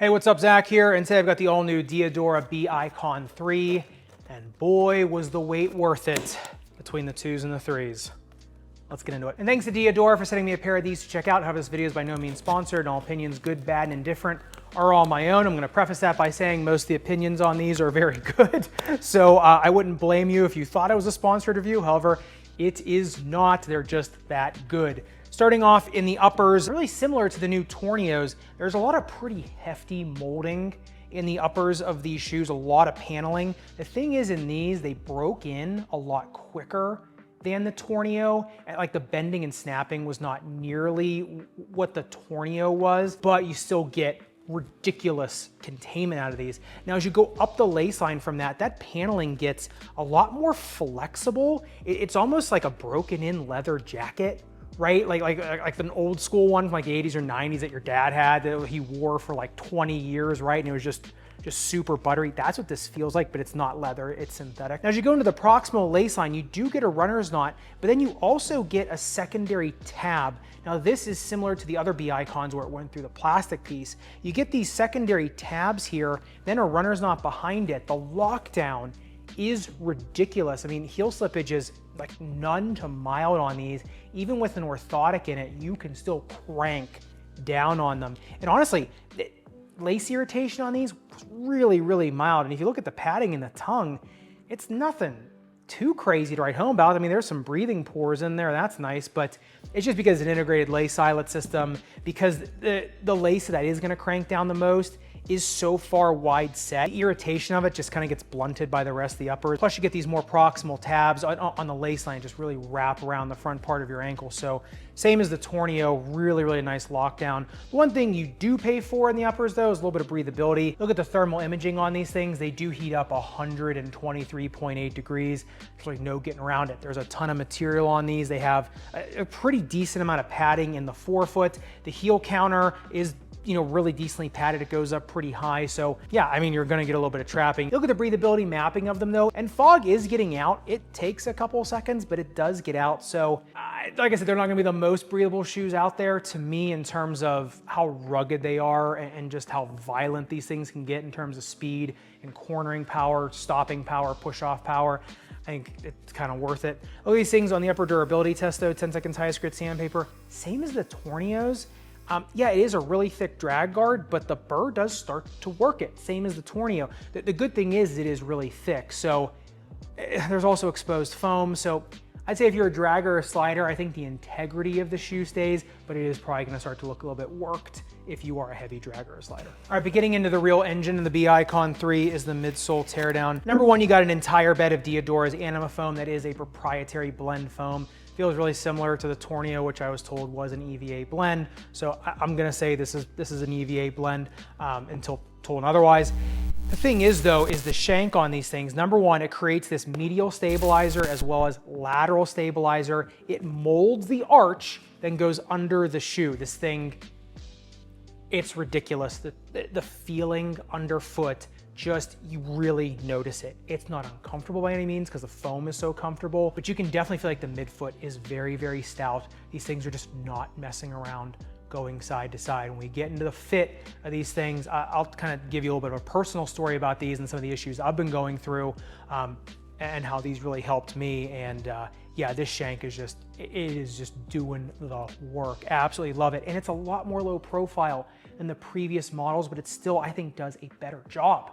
Hey, what's up? Zach here, and today I've got the all-new Diadora B.Icon 3, and boy, was the wait worth it between the 2s and the 3s. Let's get into it. And thanks to Diadora for sending me a pair of these to check out. However, this video is by no means sponsored, and all opinions, good, bad, and indifferent, are all my own. I'm gonna preface that by saying most of the opinions on these are very good, so I wouldn't blame you if you thought it was a sponsored review. However, it is not. They're just that good. Starting off in the uppers, really similar to the new Tornios, there's a lot of pretty hefty molding in the uppers of these shoes, a lot of paneling. The thing is, in these, they broke in a lot quicker than the Tornio, and like the bending and snapping was not nearly what the Tornio was, but you still get ridiculous containment out of these. Now, as you go up the lace line from that, that paneling gets a lot more flexible. It's almost like a broken in leather jacket, right? Like an old school one from like the 80s or 90s that your dad had that he wore for like 20 years, right? And it was just super buttery. That's what this feels like, but it's not leather, it's synthetic. Now, as you go into the proximal lace line, you do get a runner's knot, but then you also get a secondary tab. Now, this is similar to the other B.Icons where it went through the plastic piece. You get these secondary tabs here, then a runner's knot behind it. The lockdown is ridiculous. I mean, heel slippage is like none to mild on these. Even with an orthotic in it, you can still crank down on them. And honestly, lace irritation on these was really, really mild. And if you look at the padding in the tongue, it's nothing too crazy to write home about. I mean, there's some breathing pores in there, that's nice, but it's just because it's an integrated lace eyelet system, because the lace that is gonna crank down the most is so far wide set. The irritation of it just kind of gets blunted by the rest of the uppers. Plus you get these more proximal tabs on the lace line, just really wrap around the front part of your ankle. So same as the Tornio, really, really nice lockdown. The one thing you do pay for in the uppers though is a little bit of breathability. Look at the thermal imaging on these things. They do heat up 123.8 degrees. There's like no getting around it. There's a ton of material on these. They have a pretty decent amount of padding in the forefoot. The heel counter is really decently padded. It goes up pretty high. So yeah, I mean, you're gonna get a little bit of trapping. Look at the breathability mapping of them though, and fog is getting out. It takes a couple seconds, but it does get out. So like I said, they're not gonna be the most breathable shoes out there to me in terms of how rugged they are and just how violent these things can get in terms of speed and cornering power, stopping power, push-off power. I think it's kind of worth it. Look at these things on the upper durability test though, 10 seconds highest grit sandpaper. Same as the Tornios. Yeah, it is a really thick drag guard, but the burr does start to work it, same as the Tornio. The good thing is it is really thick, so there's also exposed foam. So I'd say if you're a dragger or a slider, I think the integrity of the shoe stays, but it is probably gonna start to look a little bit worked if you are a heavy dragger or slider. All right, but getting into the real engine of the B.Icon 3 is the midsole teardown. Number one, you got an entire bed of Diadora's Anima foam that is a proprietary blend foam. Feels really similar to the Tornio, which I was told was an EVA blend. So I'm gonna say this is an EVA blend until told otherwise. The thing is though, is the shank on these things. Number one, it creates this medial stabilizer as well as lateral stabilizer. It molds the arch, then goes under the shoe. This thing, it's ridiculous. The feeling underfoot, just, you really notice it. It's not uncomfortable by any means because the foam is so comfortable, but you can definitely feel like the midfoot is very, very stout. These things are just not messing around going side to side. When we get into the fit of these things, I'll kind of give you a little bit of a personal story about these and some of the issues I've been going through and how these really helped me. And yeah, this shank is just, it is just doing the work. Absolutely love it. And it's a lot more low profile than the previous models, but it still, I think, does a better job.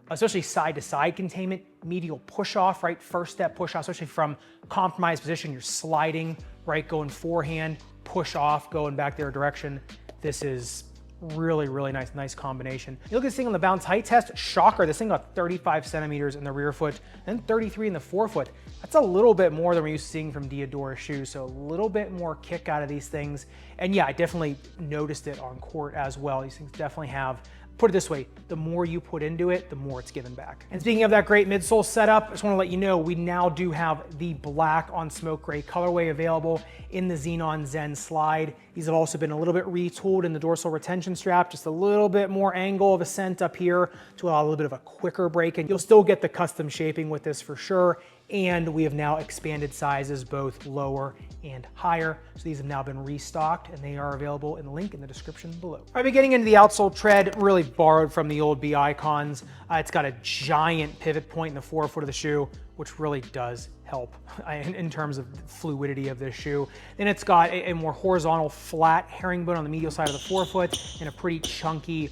Especially side-to-side containment, medial push-off, right? First step push-off, especially from compromised position, you're sliding, right? Going forehand, push off, going back their direction. This is really, really nice combination. You look at this thing on the bounce height test, shocker, this thing got 35 centimeters in the rear foot, and 33 in the forefoot. That's a little bit more than we're used to seeing from Diadora shoes, so a little bit more kick out of these things. And yeah, I definitely noticed it on court as well. These things definitely have, put it this way, the more you put into it, the more it's given back. And speaking of that great midsole setup, I just want to let you know we now do have the black on smoke gray colorway available in the Xenon Zen slide. These have also been a little bit retooled in the dorsal retention strap, just a little bit more angle of ascent up here to allow a little bit of a quicker break. And you'll still get the custom shaping with this for sure. And we have now expanded sizes both lower and higher. So these have now been restocked and they are available in the link in the description below. All right, beginning into the outsole tread, really borrowed from the old B.Icons. It's got a giant pivot point in the forefoot of the shoe, which really does help in terms of fluidity of this shoe. Then it's got a more horizontal flat herringbone on the medial side of the forefoot and a pretty chunky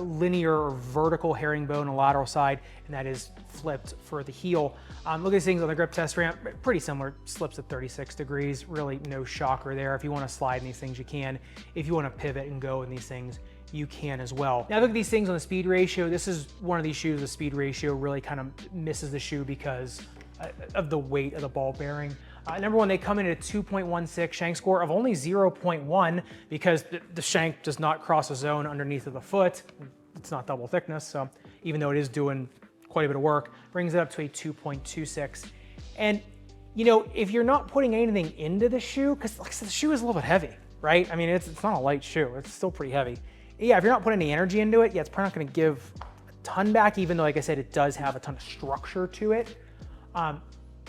linear or vertical herringbone on the lateral side, and that is flipped for the heel. Look at these things on the grip test ramp, pretty similar, slips at 36 degrees, really no shocker there. If you want to slide in these things, you can. If you want to pivot and go in these things, you can as well. Now look at these things on the speed ratio. This is one of these shoes, the speed ratio really kind of misses the shoe because of the weight of the ball bearing. Number one, they come in at a 2.16 shank score of only 0.1 because the shank does not cross a zone underneath of the foot. It's not double thickness, so even though it is doing quite a bit of work, brings it up to a 2.26. And you know, if you're not putting anything into the shoe, because like I said, the shoe is a little bit heavy, right? I mean, it's not a light shoe, it's still pretty heavy. Yeah, if you're not putting any energy into it, yeah, it's probably not gonna give a ton back, even though, like I said, it does have a ton of structure to it.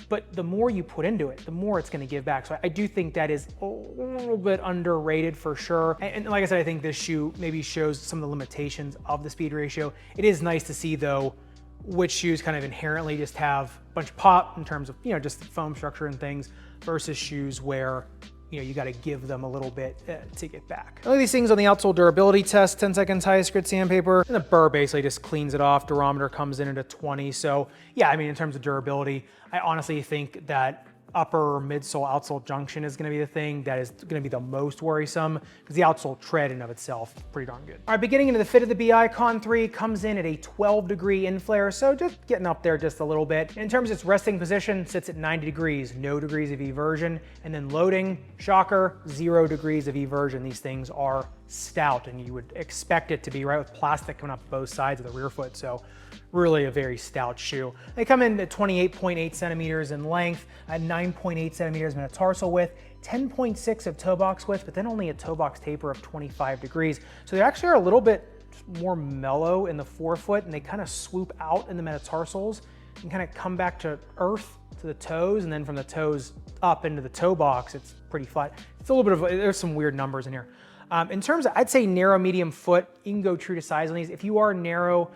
But the more you put into it, the more it's gonna give back. So I do think that is a little bit underrated for sure. And like I said, I think this shoe maybe shows some of the limitations of the speed ratio. It is nice to see though, which shoes kind of inherently just have a bunch of pop in terms of, you know, just the foam structure and things versus shoes where, you know, you got to give them a little bit to get back. Look at these things on the outsole durability test, 10 seconds highest grit sandpaper, and the burr basically just cleans it off. Durometer comes in at a 20. So yeah, I mean, in terms of durability, I honestly think that upper or midsole outsole junction is going to be the thing that is going to be the most worrisome because the outsole tread in of itself is pretty darn good. All right, beginning into the fit of the B.Icon 3 comes in at a 12-degree inflare, so just getting up there just a little bit. In terms of its resting position, sits at 90 degrees, no degrees of eversion, and then loading, shocker, 0 degrees of eversion. These things are stout, and you would expect it to be, right, with plastic coming up both sides of the rear foot, so really a very stout shoe. They come in at 28.8 centimeters in length, at 9.8 centimeters metatarsal width, 10.6 of toe box width, but then only a toe box taper of 25 degrees. So they actually are a little bit more mellow in the forefoot, and they kind of swoop out in the metatarsals and kind of come back to earth to the toes, and then from the toes up into the toe box, it's pretty flat. It's a little bit of, there's some weird numbers in here. In terms of, I'd say narrow, medium foot, you can go true to size on these. If you are narrow,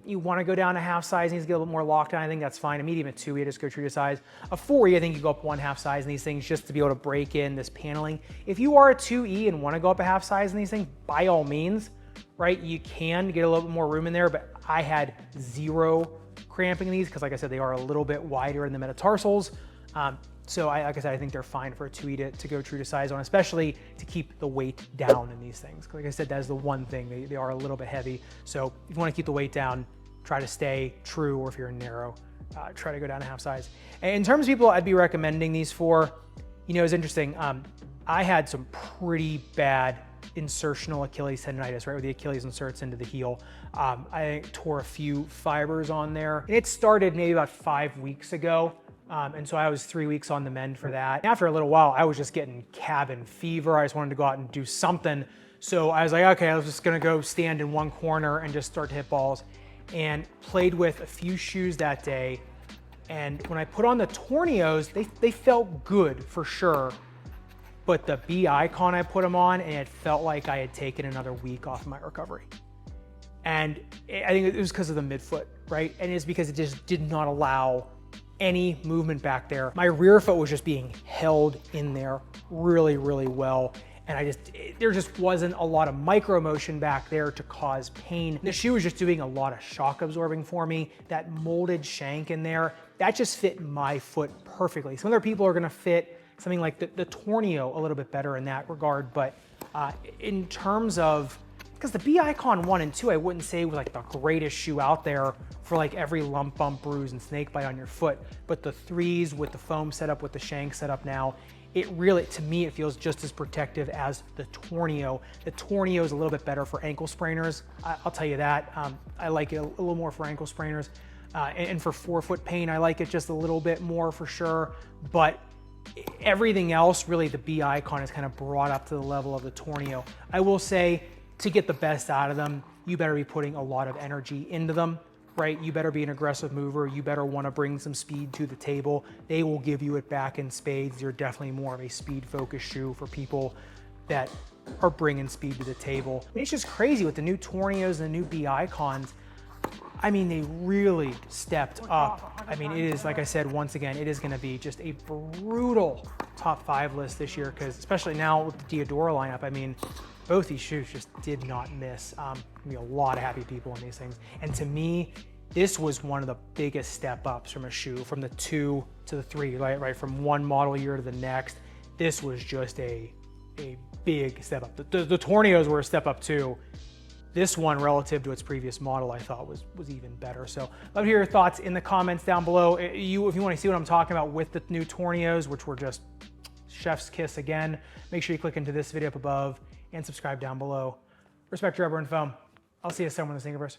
you want to go down a half size, needs to get a little more locked down, I think that's fine. A medium at 2E, just go true to size. A 4E, I think you go up 1/2 size in these things just to be able to break in this paneling. If you are a 2E and want to go up a half size in these things, by all means, right? You can get a little bit more room in there, but I had 0 cramping in these because, like I said, they are a little bit wider in the metatarsals. So like I said, I think they're fine for a 2E to go true to size on, especially to keep the weight down in these things. Like I said, that is the one thing. They are a little bit heavy. So if you want to keep the weight down, try to stay true, or if you're narrow, try to go down a half size. And in terms of people I'd be recommending these for, you know, it's interesting. I had some pretty bad insertional Achilles tendonitis, right, where the Achilles inserts into the heel. I tore a few fibers on there. And it started maybe about 5 weeks ago. And so I was 3 weeks on the mend for that. After a little while, I was just getting cabin fever. I just wanted to go out and do something. So I was like, okay, I was just gonna go stand in one corner and just start to hit balls. And played with a few shoes that day. And when I put on the Tornios, they felt good for sure. But the B.Icon, I put them on and it felt like I had taken another week off my recovery. And I think it was because of the midfoot, right? And it's because it just did not allow any movement back there. My rear foot was just being held in there really, really well. And there just wasn't a lot of micro motion back there to cause pain. The shoe was just doing a lot of shock absorbing for me. That molded shank in there, that just fit my foot perfectly. Some other people are gonna fit something like the Tornio a little bit better in that regard. But in terms of, because the B.Icon 1 and 2, I wouldn't say was like the greatest shoe out there for like every lump, bump, bruise, and snake bite on your foot. But the 3s with the foam setup, with the shank setup now, it really, to me, it feels just as protective as the Tornio. The Tornio is a little bit better for ankle sprainers. I'll tell you that. I like it a little more for ankle sprainers. And for forefoot pain, I like it just a little bit more for sure. But everything else, really, the B.Icon is kind of brought up to the level of the Tornio. I will say, to get the best out of them, you better be putting a lot of energy into them, right? You better be an aggressive mover. You better want to bring some speed to the table. They will give you it back in spades. They're definitely more of a speed-focused shoe for people that are bringing speed to the table. It's just crazy with the new Tornios and the new B.Icons. I mean, they really stepped up. I mean, it is, like I said, once again, it is gonna be just a brutal top 5 list this year, because especially now with the Diadora lineup, I mean, both these shoes just did not miss. Gonna be a lot of happy people in these things. And to me, this was one of the biggest step ups from a shoe, from the 2 to the 3, right? From one model year to the next. This was just a big step up. The Tornios were a step up too. This one, relative to its previous model, I thought was even better. So love to hear your thoughts in the comments down below. If you want to see what I'm talking about with the new Tornios, which were just chef's kiss again, make sure you click into this video up above and subscribe down below. Respect your rubber and foam. I'll see you somewhere in the Sneakerverse.